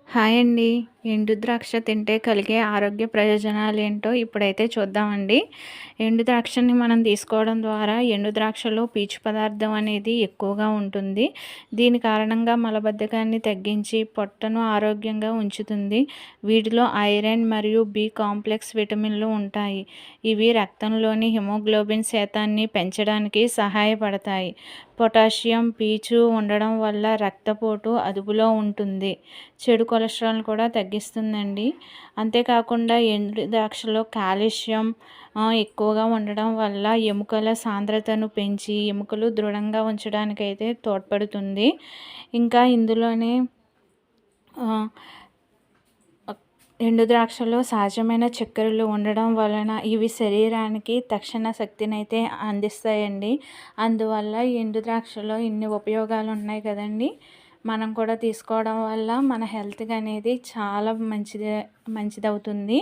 Hi అండి. ఎండు ద్రాక్ష తింటే కలిగే ఆరోగ్య ప్రయోజనాలేంటో ఇప్పుడైతే చూద్దామండి. ఎండు ద్రాక్షని మనం తీసుకోవడం ద్వారా ఎండు ద్రాక్షలో పీచు పదార్థం అనేది ఎక్కువగా ఉంటుంది. దీని కారణంగా మలబద్ధకాన్ని తగ్గించి పొట్టను ఆరోగ్యంగా ఉంచుతుంది. వీటిలో ఐరన్ మరియు బి కాంప్లెక్స్ విటమిన్లు ఉంటాయి. ఇవి రక్తంలోని హిమోగ్లోబిన్ శాతాన్ని పెంచడానికి సహాయపడతాయి. పొటాషియం, పీచు ఉండడం వల్ల రక్తపోటు అదుపులో ఉంటుంది. చెడు కొలెస్ట్రాల్‌ని కూడా తగ్గిస్తుందండి. అంతేకాకుండా ఎండు ద్రాక్షలో కాల్షియం ఎక్కువగా ఉండడం వల్ల ఎముకల సాంద్రతను పెంచి ఎముకలు దృఢంగా ఉంచడానికైతే తోడ్పడుతుంది. ఇంకా ఇందులోనే ఆహ్, ఎండు ద్రాక్షలో సహజమైన చక్కెరలు ఉండడం వలన ఇవి శరీరానికి తక్షణ శక్తినైతే అందిస్తాయండి. అందువల్ల ఎండు ద్రాక్షలో ఇన్ని ఉపయోగాలు ఉన్నాయి కదండీ! మనం కూడా తీసుకోవడం వల్ల మన హెల్త్‌కి అనేది చాలా మంచిదవుతుంది.